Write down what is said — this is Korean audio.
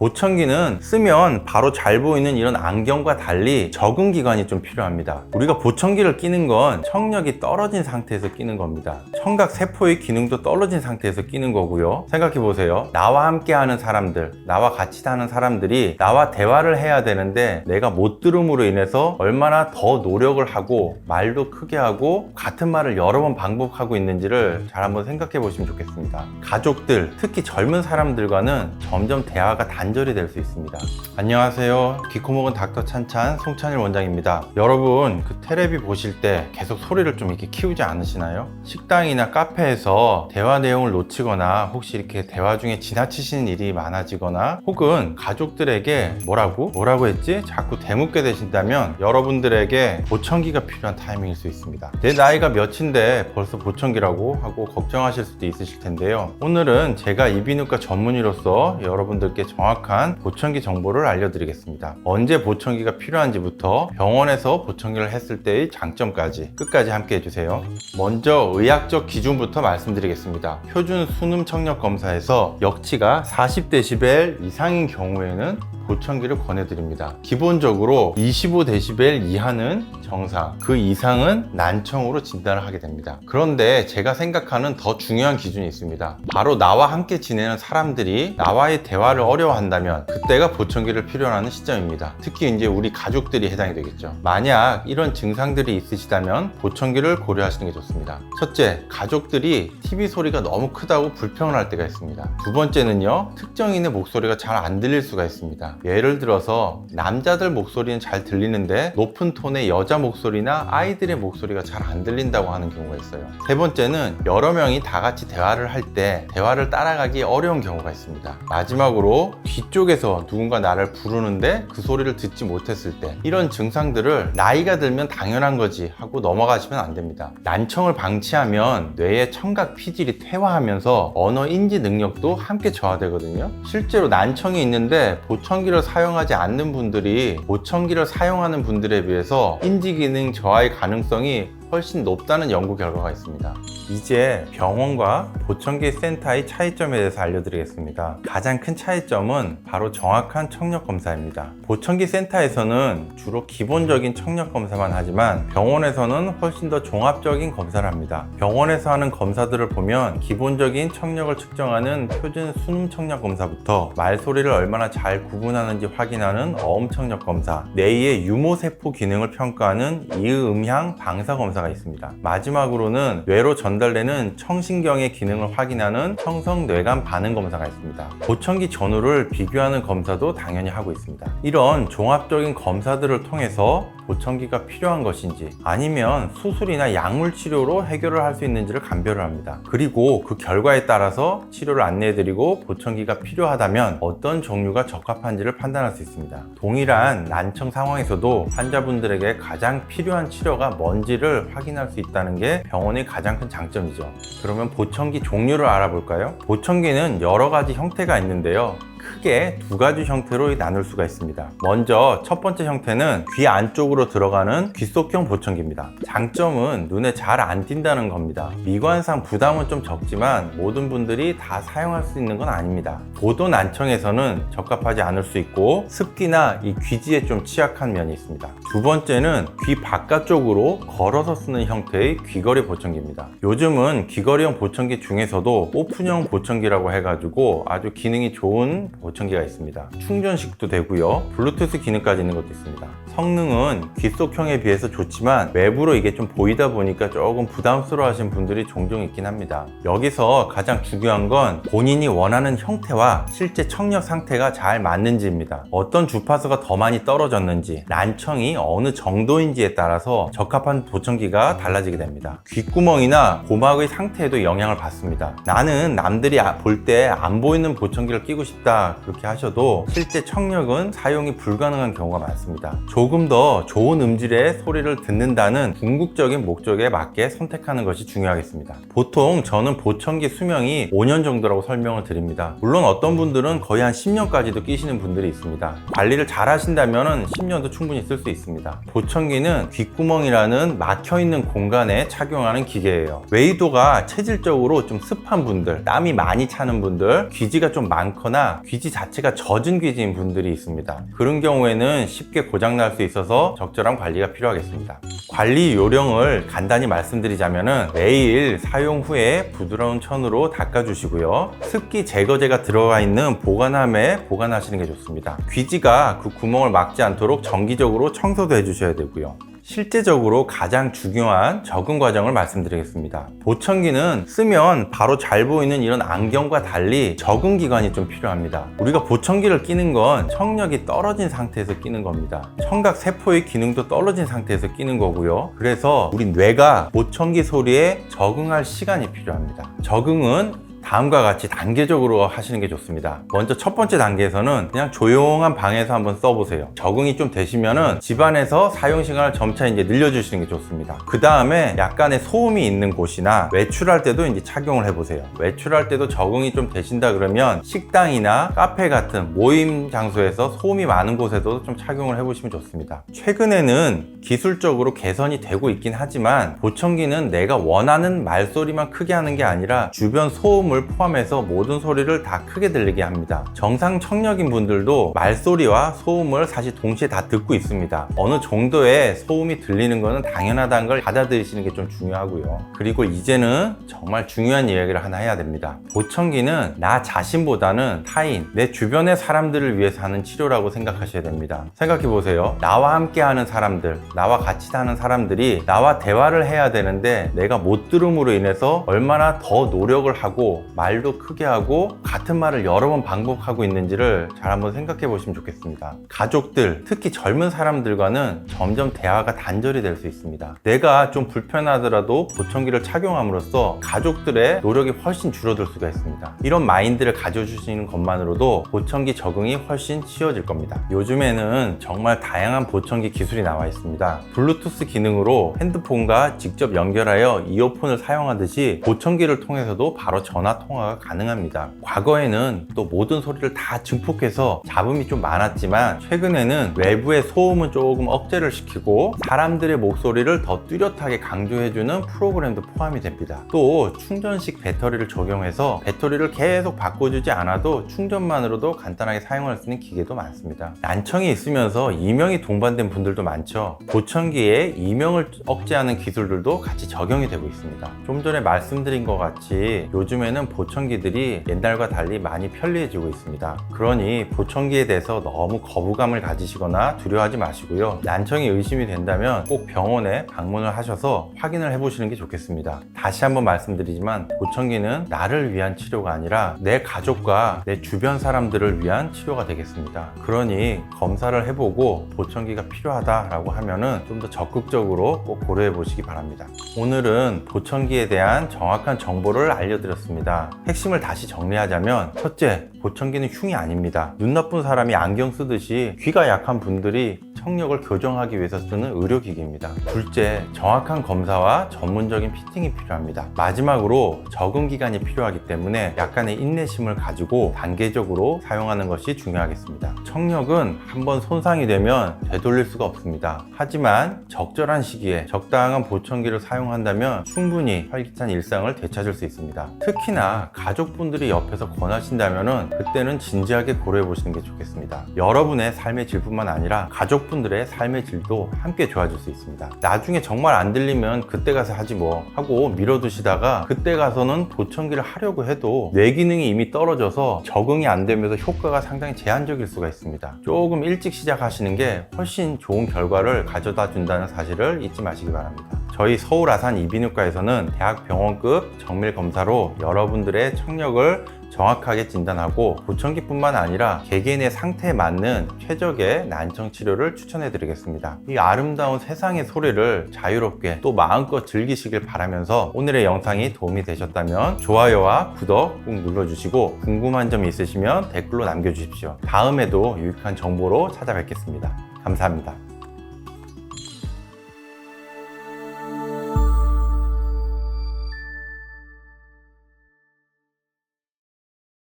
보청기는 쓰면 바로 잘 보이는 이런 안경과 달리 적응 기간이 좀 필요합니다. 우리가 보청기를 끼는 건 청력이 떨어진 상태에서 끼는 겁니다. 청각 세포의 기능도 떨어진 상태에서 끼는 거고요. 생각해 보세요. 나와 함께 하는 사람들, 나와 같이 사는 사람들이 나와 대화를 해야 되는데 내가 못 들음으로 인해서 얼마나 더 노력을 하고 말도 크게 하고 같은 말을 여러 번 반복하고 있는지를 잘 한번 생각해 보시면 좋겠습니다. 가족들, 특히 젊은 사람들과는 점점 대화가 단절이 될 수 있습니다. 안녕하세요. 기코목은 닥터 찬찬 송찬일 원장입니다. 여러분 텔레비 보실 때 계속 소리를 좀 이렇게 키우지 않으시나요? 식당이나 카페에서 대화 내용을 놓치거나 혹시 이렇게 대화 중에 지나치시는 일이 많아지거나 혹은 가족들에게 뭐라고 했지? 자꾸 대묻게 되신다면 여러분들에게 보청기가 필요한 타이밍일 수 있습니다. 내 나이가 몇인데 벌써 보청기라고 하고 걱정하실 수도 있으실 텐데요. 오늘은 제가 이비인후과 전문의로서 여러분들께 정확한 보청기 정보를 알려드리겠습니다. 언제 보청기가 필요한지부터 병원에서 보청기를 했을 때의 장점까지 끝까지 함께 해주세요. 먼저 의학적 기준부터 말씀드리겠습니다. 표준 수능 청력 검사에서 역치가 40dB 이상인 경우에는 보청기를 권해드립니다. 기본적으로 25dB 이하는 정상, 그 이상은 난청으로 진단을 하게 됩니다. 그런데 제가 생각하는 더 중요한 기준이 있습니다. 바로 나와 함께 지내는 사람들이 나와의 대화를 어려워한다면 그때가 보청기를 필요로 하는 시점입니다. 특히 이제 우리 가족들이 해당이 되겠죠. 만약 이런 증상들이 있으시다면 보청기를 고려하시는 게 좋습니다. 첫째, 가족들이 TV 소리가 너무 크다고 불평을 할 때가 있습니다. 두 번째는요, 특정인의 목소리가 잘 안 들릴 수가 있습니다. 예를 들어서 남자들 목소리는 잘 들리는데 높은 톤의 여자 목소리나 아이들의 목소리가 잘 안 들린다고 하는 경우가 있어요. 세 번째는 여러 명이 다 같이 대화를 할 때 대화를 따라가기 어려운 경우가 있습니다. 마지막으로 뒤쪽에서 누군가 나를 부르는데 그 소리를 듣지 못했을 때, 이런 증상들을 나이가 들면 당연한 거지 하고 넘어가시면 안 됩니다. 난청을 방치하면 뇌의 청각 피질이 퇴화하면서 언어 인지 능력도 함께 저하되거든요. 실제로 난청이 있는데 보청기를 사용하지 않는 분들이 보청기를 사용하는 분들에 비해서 인지 기능 저하의 가능성이 훨씬 높다는 연구 결과가 있습니다. 이제 병원과 보청기 센터의 차이점에 대해서 알려드리겠습니다. 가장 큰 차이점은 바로 정확한 청력 검사입니다. 보청기 센터에서는 주로 기본적인 청력 검사만 하지만 병원에서는 훨씬 더 종합적인 검사를 합니다. 병원에서 하는 검사들을 보면 기본적인 청력을 측정하는 표준 수능 청력 검사부터 말소리를 얼마나 잘 구분하는지 확인하는 어음 청력 검사, 뇌의 유모세포 기능을 평가하는 이음향 방사 검사가 있습니다. 마지막으로는 뇌로 전달되는 청신경의 기능을 확인하는 청성뇌관 반응 검사가 있습니다. 보청기 전후를 비교하는 검사도 당연히 하고 있습니다. 이런 종합적인 검사들을 통해서 보청기가 필요한 것인지 아니면 수술이나 약물 치료로 해결을 할 수 있는지를 감별을 합니다. 그리고 그 결과에 따라서 치료를 안내해드리고 보청기가 필요하다면 어떤 종류가 적합한지를 판단할 수 있습니다. 동일한 난청 상황에서도 환자분들에게 가장 필요한 치료가 뭔지를 확인할 수 있다는 게 병원의 가장 큰 장점이죠. 그러면 보청기 종류를 알아볼까요? 보청기는 여러 가지 형태가 있는데요. 크게 두 가지 형태로 나눌 수가 있습니다. 먼저 첫 번째 형태는 귀 안쪽으로 들어가는 귀속형 보청기입니다. 장점은 눈에 잘 안 띈다는 겁니다. 미관상 부담은 좀 적지만 모든 분들이 다 사용할 수 있는 건 아닙니다. 고도 난청에서는 적합하지 않을 수 있고 습기나 이 귀지에 좀 취약한 면이 있습니다. 두 번째는 귀 바깥쪽으로 걸어서 쓰는 형태의 귀걸이 보청기입니다. 요즘은 귀걸이형 보청기 중에서도 오픈형 보청기라고 해가지고 아주 기능이 좋은 보청기가 있습니다. 충전식도 되고요, 블루투스 기능까지 있는 것도 있습니다. 성능은 귀속형에 비해서 좋지만 외부로 이게 좀 보이다 보니까 조금 부담스러워 하시는 분들이 종종 있긴 합니다. 여기서 가장 중요한 건 본인이 원하는 형태와 실제 청력 상태가 잘 맞는지입니다. 어떤 주파수가 더 많이 떨어졌는지, 난청이 어느 정도인지에 따라서 적합한 보청기가 달라지게 됩니다. 귓구멍이나 고막의 상태에도 영향을 받습니다. 나는 남들이 볼 때 안 보이는 보청기를 끼고 싶다 그렇게 하셔도 실제 청력은 사용이 불가능한 경우가 많습니다. 조금 더 좋은 음질의 소리를 듣는다는 궁극적인 목적에 맞게 선택하는 것이 중요하겠습니다. 보통 저는 보청기 수명이 5년 정도라고 설명을 드립니다. 물론 어떤 분들은 거의 한 10년까지도 끼시는 분들이 있습니다. 관리를 잘 하신다면 10년도 충분히 쓸 수 있습니다. 보청기는 귓구멍이라는 막혀있는 공간에 착용하는 기계예요. 웨이도가 체질적으로 좀 습한 분들, 땀이 많이 차는 분들, 귀지가 좀 많거나 귀지 자체가 젖은 귀지인 분들이 있습니다. 그런 경우에는 쉽게 고장날 수 있어서 적절한 관리가 필요하겠습니다. 관리 요령을 간단히 말씀드리자면은 매일 사용 후에 부드러운 천으로 닦아주시고요. 습기 제거제가 들어가 있는 보관함에 보관하시는 게 좋습니다. 귀지가 그 구멍을 막지 않도록 정기적으로 청소도 해주셔야 되고요. 실제적으로 가장 중요한 적응 과정을 말씀드리겠습니다. 보청기는 쓰면 바로 잘 보이는 이런 안경과 달리 적응 기간이 좀 필요합니다. 우리가 보청기를 끼는 건 청력이 떨어진 상태에서 끼는 겁니다. 청각 세포의 기능도 떨어진 상태에서 끼는 거고요. 그래서 우리 뇌가 보청기 소리에 적응할 시간이 필요합니다. 적응은 다음과 같이 단계적으로 하시는 게 좋습니다. 먼저 첫 번째 단계에서는 그냥 조용한 방에서 한번 써보세요. 적응이 좀 되시면은 집안에서 사용 시간을 점차 이제 늘려주시는 게 좋습니다. 그 다음에 약간의 소음이 있는 곳이나 외출할 때도 이제 착용을 해보세요. 외출할 때도 적응이 좀 되신다 그러면 식당이나 카페 같은 모임 장소에서 소음이 많은 곳에도 좀 착용을 해보시면 좋습니다. 최근에는 기술적으로 개선이 되고 있긴 하지만 보청기는 내가 원하는 말소리만 크게 하는 게 아니라 주변 소음을 포함해서 모든 소리를 다 크게 들리게 합니다. 정상 청력인 분들도 말소리와 소음을 사실 동시에 다 듣고 있습니다. 어느 정도의 소음이 들리는 것은 당연하다는 걸 받아들이시는 게 좀 중요하고요. 그리고 이제는 정말 중요한 이야기를 하나 해야 됩니다. 보청기는 나 자신보다는 타인, 내 주변의 사람들을 위해서 하는 치료라고 생각하셔야 됩니다. 생각해 보세요. 나와 함께 하는 사람들, 나와 같이 사는 사람들이 나와 대화를 해야 되는데 내가 못 들음으로 인해서 얼마나 더 노력을 하고 말도 크게 하고 같은 말을 여러 번 반복하고 있는지를 잘 한번 생각해 보시면 좋겠습니다. 가족들, 특히 젊은 사람들과는 점점 대화가 단절이 될 수 있습니다. 내가 좀 불편하더라도 보청기를 착용함으로써 가족들의 노력이 훨씬 줄어들 수가 있습니다. 이런 마인드를 가져주시는 것만으로도 보청기 적응이 훨씬 쉬워질 겁니다. 요즘에는 정말 다양한 보청기 기술이 나와 있습니다. 블루투스 기능으로 핸드폰과 직접 연결하여 이어폰을 사용하듯이 보청기를 통해서도 바로 전화 통화가 가능합니다. 과거에는 또 모든 소리를 다 증폭해서 잡음이 좀 많았지만 최근에는 외부의 소음은 조금 억제를 시키고 사람들의 목소리를 더 뚜렷하게 강조해주는 프로그램도 포함이 됩니다. 또 충전식 배터리를 적용해서 배터리를 계속 바꿔주지 않아도 충전만으로도 간단하게 사용할 수 있는 기계도 많습니다. 난청이 있으면서 이명이 동반된 분들도 많죠. 보청기에 이명을 억제하는 기술들도 같이 적용이 되고 있습니다. 좀 전에 말씀드린 것 같이 요즘에는 보청기들이 옛날과 달리 많이 편리해지고 있습니다. 그러니 보청기에 대해서 너무 거부감을 가지시거나 두려워하지 마시고요. 난청이 의심이 된다면 꼭 병원에 방문을 하셔서 확인을 해보시는 게 좋겠습니다. 다시 한번 말씀드리지만 보청기는 나를 위한 치료가 아니라 내 가족과 내 주변 사람들을 위한 치료가 되겠습니다. 그러니 검사를 해보고 보청기가 필요하다라고 하면은 좀 더 적극적으로 꼭 고려해 보시기 바랍니다. 오늘은 보청기에 대한 정확한 정보를 알려드렸습니다. 핵심을 다시 정리하자면 첫째, 보청기는 흉이 아닙니다. 눈 나쁜 사람이 안경 쓰듯이 귀가 약한 분들이 청력을 교정하기 위해서 쓰는 의료기기입니다. 둘째, 정확한 검사와 전문적인 피팅이 필요합니다. 마지막으로 적응 기간이 필요하기 때문에 약간의 인내심을 가지고 단계적으로 사용하는 것이 중요하겠습니다. 청력은 한번 손상이 되면 되돌릴 수가 없습니다. 하지만 적절한 시기에 적당한 보청기를 사용한다면 충분히 활기찬 일상을 되찾을 수 있습니다. 특히나 가족분들이 옆에서 권하신다면 그때는 진지하게 고려해 보시는 게 좋겠습니다. 여러분의 삶의 질뿐만 아니라 가족분들의 삶의 질도 함께 좋아질 수 있습니다. 나중에 정말 안 들리면 그때 가서 하지 뭐 하고 미뤄두시다가 그때 가서는 보청기를 하려고 해도 뇌 기능이 이미 떨어져서 적응이 안 되면서 효과가 상당히 제한적일 수가 있습니다. 조금 일찍 시작하시는 게 훨씬 좋은 결과를 가져다 준다는 사실을 잊지 마시기 바랍니다. 저희 서울 아산 이비인후과에서는 대학병원급 정밀 검사로 여러분들의 청력을 정확하게 진단하고 보청기뿐만 아니라 개개인의 상태에 맞는 최적의 난청 치료를 추천해 드리겠습니다. 이 아름다운 세상의 소리를 자유롭게 또 마음껏 즐기시길 바라면서 오늘의 영상이 도움이 되셨다면 좋아요와 구독 꼭 눌러주시고 궁금한 점이 있으시면 댓글로 남겨주십시오. 다음에도 유익한 정보로 찾아뵙겠습니다. 감사합니다.